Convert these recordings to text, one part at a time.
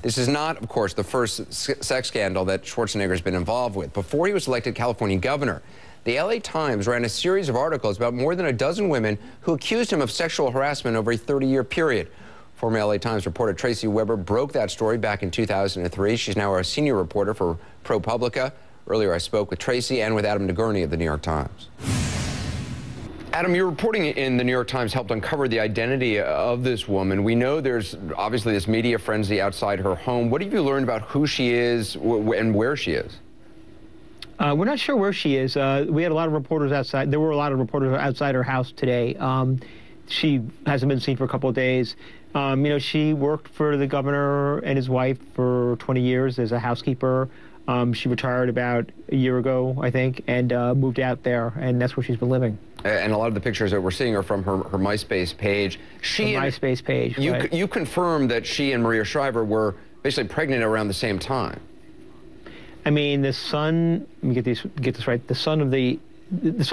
This is not, of course, the first sex scandal that Schwarzenegger has been involved with. Before he was elected California governor, the LA Times ran a series of articles about more than a dozen women who accused him of sexual harassment over a 30-year period. Former LA Times reporter Tracy broke that story back in 2003. She's now a senior reporter for ProPublica. Earlier, I spoke with Tracy and with Adam DeGurney of the New York Times. Adam, your reporting in the New York Times helped uncover the identity of this woman. We know there's obviously this media frenzy outside her home. What have you learned about who she is and where she is? We're not sure where she is. We had a lot of reporters outside. There were a lot of reporters outside her house today. She hasn't been seen for a couple of days. You know, she worked for the governor and his wife for 20 years as a housekeeper. She retired about a year ago, I think, and moved out there, and that's where she's been living. And a lot of the pictures that we're seeing are from her MySpace page. MySpace page. You confirmed that she and Maria Shriver were basically pregnant around the same time. I mean, the son. Let me get this right. The son of Ms.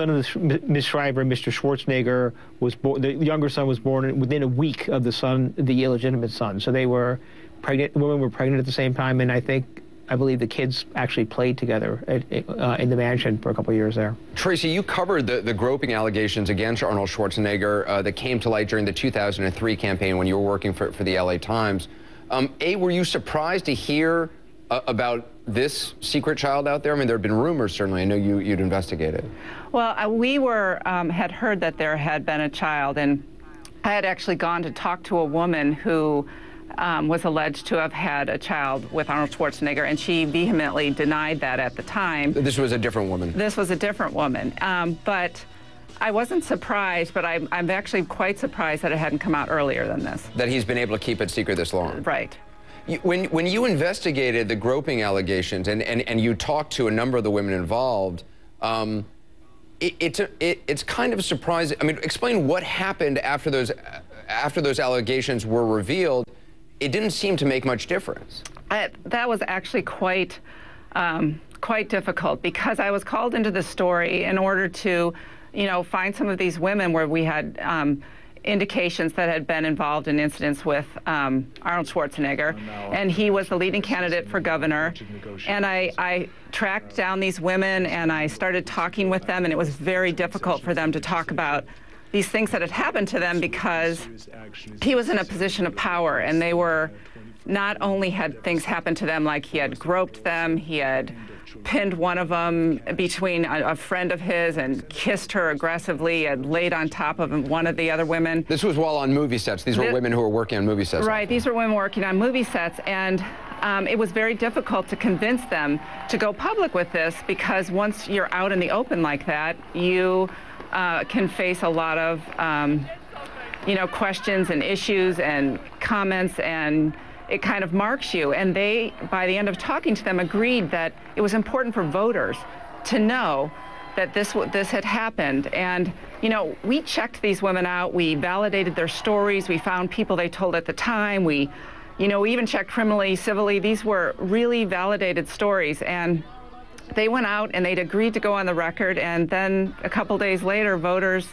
Shriver, Mr. Schwarzenegger, was born. The younger son was born within a week of the illegitimate son. So they were pregnant. The women were pregnant at the same time, and I believe the kids actually played together in the mansion for a couple of years there. Tracy, you covered the groping allegations against Arnold Schwarzenegger that came to light during the 2003 campaign when you were working for the LA Times. Were you surprised to hear about this secret child out there? I mean, there have been rumors, certainly. I know you'd investigated. Well, we had heard that there had been a child, and I had actually gone to talk to a woman who was alleged to have had a child with Arnold Schwarzenegger, and she vehemently denied that at the time. This was a different woman. This was a different woman. But I wasn't surprised, but I'm actually quite surprised that it hadn't come out earlier than this. That he's been able to keep it secret this long. Right. When you investigated the groping allegations and you talked to a number of the women involved, it's kind of surprising. I mean, explain what happened after those allegations were revealed. It didn't seem to make much difference. That was actually quite difficult, because I was called into the story in order to, find some of these women where we had indications that had been involved in incidents with Arnold Schwarzenegger, and he was the leading candidate for governor. And I tracked down these women, and I started talking with them, and it was very difficult for them to talk about these things that had happened to them, because he was in a position of power, and they were not only had things happen to them, like he had groped them, he had pinned one of them between a friend of his and kissed her aggressively, and laid on top of one of the other women. This was while on movie sets. These were women who were working on movie sets. Right, these were women working on movie sets, and it was very difficult to convince them to go public with this, because once you're out in the open like that, you can face a lot of, questions and issues and comments, and it kind of marks you. And they, by the end of talking to them, agreed that it was important for voters to know that this had happened. And, we checked these women out. We validated their stories. We found people they told at the time. We, we even checked criminally, civilly. These were really validated stories. And they went out and they'd agreed to go on the record, and then a couple days later, voters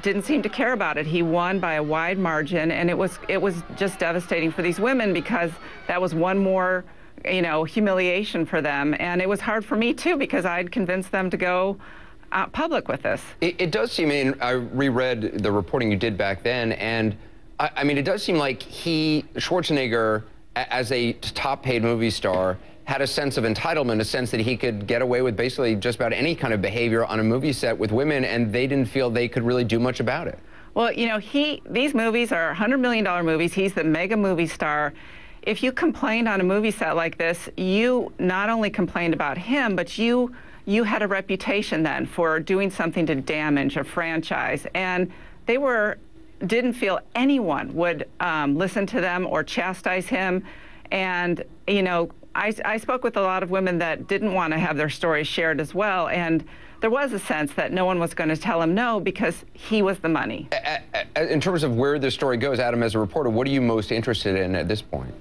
didn't seem to care about it. He won by a wide margin, and it was just devastating for these women, because that was one more, humiliation for them. And it was hard for me too, because I'd convinced them to go public with this. It does seem, I reread the reporting you did back then, and I mean, it does seem like Schwarzenegger, as a top-paid movie star, had a sense of entitlement, a sense that he could get away with basically just about any kind of behavior on a movie set with women, and they didn't feel they could really do much about it. Well, these movies are $100 million movies. He's the mega movie star. If you complained on a movie set like this, you not only complained about him, but you had a reputation then for doing something to damage a franchise. And they didn't feel anyone would listen to them or chastise him. And, I spoke with a lot of women that didn't want to have their stories shared as well, and there was a sense that no one was going to tell him no, because he was the money. In terms of where this story goes, Adam, as a reporter, what are you most interested in at this point?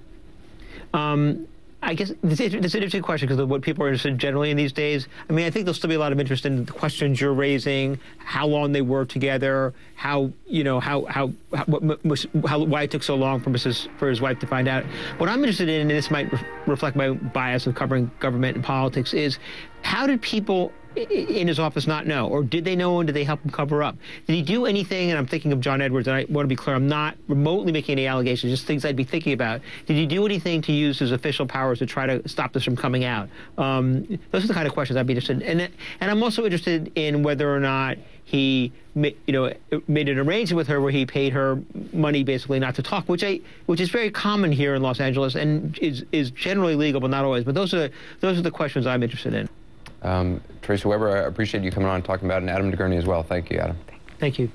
I guess it's an interesting question because of what people are interested in generally in these days. I mean, I think there'll still be a lot of interest in the questions you're raising, how long they were together, how why it took so long for his wife to find out. What I'm interested in, and this might reflect my bias of covering government and politics, is how did people in his office not know? Or did they know, and did they help him cover up? Did he do anything, and I'm thinking of John Edwards, and I want to be clear, I'm not remotely making any allegations, just things I'd be thinking about. Did he do anything to use his official powers to try to stop this from coming out? Those are the kind of questions I'd be interested in. And I'm also interested in whether or not he made an arrangement with her where he paid her money basically not to talk, which is very common here in Los Angeles and is generally legal, but not always. But those are the questions I'm interested in. Tracy Weber, I appreciate you coming on and talking about it, and Adam DeGurney as well. Thank you, Adam. Thank you.